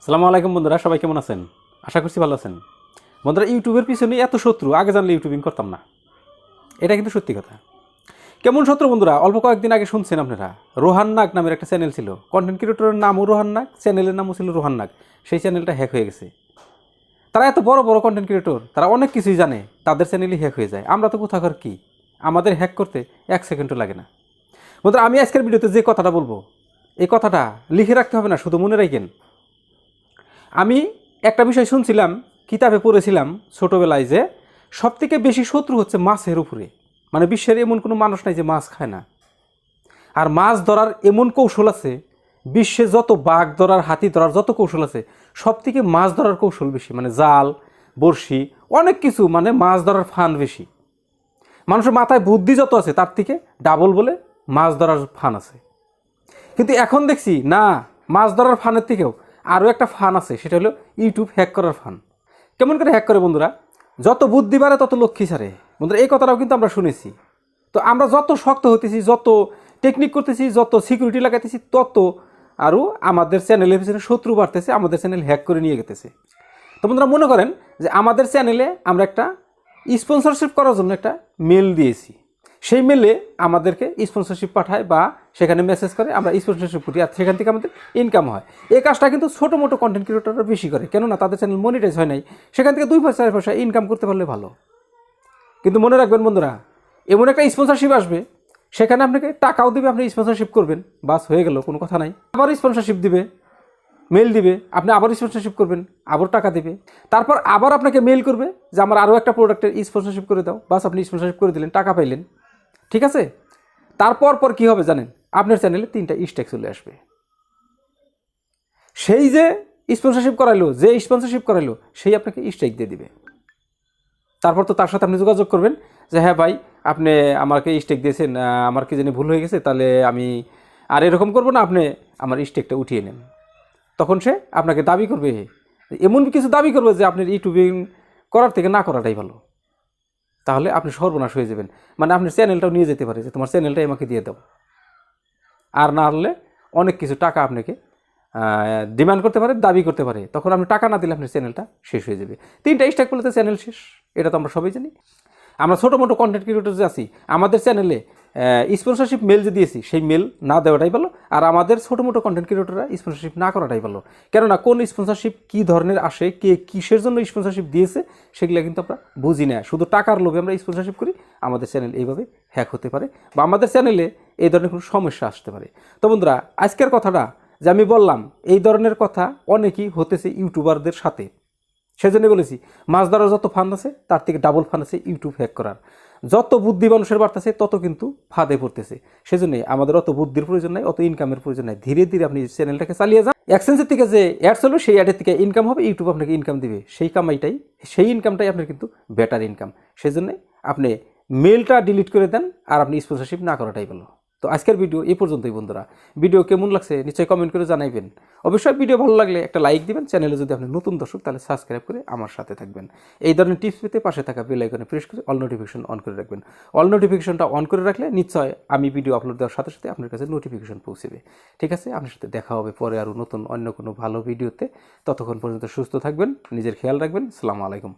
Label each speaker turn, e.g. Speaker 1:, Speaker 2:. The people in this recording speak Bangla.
Speaker 1: আসসালামু আলাইকুম বন্ধুরা, সবাই কেমন আছেন? আশা করছি ভালো আছেন। বন্ধুরা, ইউটিউবের পিছনে এত শত্রু, আগে জানলে ইউটিউবিং করতাম না। এটা কিন্তু সত্যি কথা। কেমন শত্রু বন্ধুরা? অল্প কয়েকদিন আগে শুনছেন আপনারা, রোহান নাগ নামের একটা চ্যানেল ছিল। কন্টেন্ট ক্রিয়েটরের নামও রোহান নাগ, চ্যানেলের নামও ছিল রোহান নাগ। সেই চ্যানেলটা হ্যাক হয়ে গেছে। তারা এত বড় বড় কন্টেন্ট ক্রিয়েটর, তারা অনেক কিছুই জানে, তাদের চ্যানেলই হ্যাক হয়ে যায়। আমরা তো কোথাকার কি, আমাদের হ্যাক করতে 1 সেকেন্ডও লাগে না। বন্ধুরা, আমি আজকের ভিডিওতে যে কথাটা বলবো, এই কথাটা লিখে রাখতে হবে না, শুধু মনে রাখেন। আমি একটা বিষয় শুনছিলাম, কিতাবে পড়েছিলাম ছোটোবেলায়, যে সবথেকে বেশি শত্রু হচ্ছে মাছের উপরে। মানে বিশ্বের এমন কোনো মানুষ নাই যে মাছ খায় না। আর মাছ ধরার এমন কৌশল আছে, বিশ্বে যত বাঘ ধরার, হাতি ধরার যত কৌশল আছে, সবথেকে মাছ ধরার কৌশল বেশি। মানে জাল, বড়শি, অনেক কিছু, মানে মাছ ধরার ফান বেশি। মানুষের মাথায় বুদ্ধি যত আছে, তার থেকে ডাবল বলে মাছ ধরার ফান আছে। কিন্তু এখন দেখছি না, মাছ ধরার ফানের থেকেও আরও একটা ফান আছে, সেটা হলো ইউটিউব হ্যাক করার ফান। কেমন করে হ্যাক করে বন্ধুরা? যত বুদ্ধি বাড়ে তত লক্ষ্মী ছাড়ে। বন্ধুরা, এই কথাটাও কিন্তু আমরা শুনেছি। তো আমরা যত শক্ত হতেছি, যত টেকনিক করতেছি, যত সিকিউরিটি লাগাইতেছি, তত আরও আমাদের চ্যানেলের পিছনে শত্রু বাড়তেছে, আমাদের চ্যানেল হ্যাক করে নিয়ে গেতেছে। তো বন্ধুরা, মনে করেন যে আমাদের চ্যানেলে আমরা একটা স্পন্সরশিপ করার জন্য একটা মেল দিয়েছি। সেই মেলে আমাদেরকে স্পন্সরশিপ পাঠায় বা সেখানে মেসেজ করে, আমরা স্পন্সরশিপ করি, আর সেখান থেকে আমাদের ইনকাম হয়। এই কাজটা কিন্তু ছোটো মোটো কন্টেন্ট ক্রিয়েটররা বেশি করে, কেননা তাদের চ্যানেল মনিটাইজ হয় নাই। সেখান থেকে 2 পয়সা 4 পয়সা ইনকাম করতে পারলে ভালো। কিন্তু মনে রাখবেন বন্ধুরা, এমন একটা স্পন্সরশিপ আসবে, সেখানে আপনাকে টাকাও দিবে, আপনি স্পন্সরশিপ করবেন, বাস হয়ে গেল, কোনো কথা নাই। আবার স্পন্সরশিপ দিবে, মেল দিবে, আপনি আবার স্পন্সরশিপ করবেন, আবার টাকা দেবে। তারপর আবার আপনাকে মেল করবে যে আমার আরও একটা প্রোডাক্টের স্পন্সরশিপ করে দাও, বাস আপনি স্পন্সরশিপ করে দিলেন, টাকা পাইলেন। ঠিক আছে? তারপর কী হবে জানেন? আপনার চ্যানেলে 3টা স্ট্যাক চলে আসবে। সেই যে স্পন্সরশিপ করাইলো, যে স্পন্সরশিপ করাইলো, সেই আপনাকে স্ট্রাইক দিয়ে দিবে। তারপর তো তার সাথে আপনি যোগাযোগ করবেন যে হ্যাঁ ভাই, আপনি আমাকে স্টেক দিয়েছেন, আমার কি জানি ভুল হয়ে গেছে, তাহলে আমি আর এরকম করবো না, আপনি আমার স্টেকটা উঠিয়ে নেন। তখন সে আপনাকে দাবি করবে, এমন কিছু দাবি করবে যে আপনার ইউটিউবিং করার থেকে না করাটাই ভালো। তাহলে আপনি সর্বনাশ হয়ে যাবেন। মানে আপনার চ্যানেলটাও নিয়ে যেতে পারে যে তোমার চ্যানেলটাই আমাকে দিয়ে দাও। আর না হলে অনেক কিছু টাকা আপনাকে ডিমান্ড করতে পারে, দাবি করতে পারে। তখন আপনি টাকা না দিলে আপনার চ্যানেলটা শেষ হয়ে যাবে। 3টা স্ট্যাক করলে তো চ্যানেল শেষ, এটা তো আমরা সবাই জানি। আমরা ছোটো মোটো কন্টেন্ট ক্রিয়েটর যে আছি, আমাদের চ্যানেলে স্পন্সরশিপ মেল যে দিয়েছি, সেই মেল না দেওয়াটাই ভালো। আর আমাদের ছোটো মোটো কন্টেন্ট ক্রিয়েটররা স্পন্সরশিপ না করাটাই ভালো। কেননা কোন স্পন্সরশিপ কী ধরনের আসে, কে কিসের জন্য স্পন্সরশিপ দিয়েছে, সেগুলো কিন্তু আমরা বুঝি না। শুধু টাকার লোভে আমরা স্পন্সরশিপ করি, আমাদের চ্যানেল এইভাবে হ্যাক হতে পারে বা আমাদের চ্যানেলে এই ধরনের কোনো সমস্যা আসতে পারে। তো বন্ধুরা, আজকের কথাটা যে আমি বললাম, এই ধরনের কথা অনেকেই হতেছে ইউটিউবারদের সাথে। সেজন্য বলেছি, মাছ ধরার যত ফান আছে, তার থেকে ডাবল ফান আছে ইউটিউব হ্যাক করার। যত বুদ্ধি মানুষের বাড়তেছে, তত কিন্তু ফাঁদে পড়তেছে। সেজন্যই আমাদের অত বুদ্ধির প্রয়োজন নাই, অত ইনকামের প্রয়োজন নাই। ধীরে ধীরে আপনি চ্যানেলটাকে চালিয়ে যান। অ্যাডসেন্সের থেকে যে অ্যাডস হলো, সেই অ্যাডের থেকে ইনকাম হবে, ইউটিউব আপনাকে ইনকাম দিবে। সেই ইনকামটাই আপনার কিন্তু বেটার ইনকাম। সেজন্য আপনি মেলটা ডিলিট করে দেন, আর আপনি স্পন্সরশিপ না করাটাই ভালো। তো আজকের ভিডিও এই পর্যন্তই বন্ধুরা। ভিডিও কেমন লাগছে নিশ্চয়ই কমেন্ট করে জানাইবেন। অবশ্যই ভিডিও ভালো লাগলে একটা লাইক দিবেন। চ্যানেলে যদি আপনি নতুন দর্শক, তাহলে সাবস্ক্রাইব করে আমার সাথে থাকবেন। এই ধরনের টিপস পেতে পাশে থাকা বেল আইকনে প্রেস করে অল নোটিফিকেশন অন করে রাখবেন। অল নোটিফিকেশনটা অন করে রাখলে নিশ্চয় আমি ভিডিও আপলোড দেওয়ার সাথে সাথে আপনার কাছে নোটিফিকেশন পৌঁছবে। ঠিক আছে? আপনার সাথে দেখা হবে পরে আরও নতুন অন্য কোনো ভালো ভিডিওতে। ততক্ষণ পর্যন্ত সুস্থ থাকবেন, নিজের খেয়াল রাখবেন। আসসালামু আলাইকুম।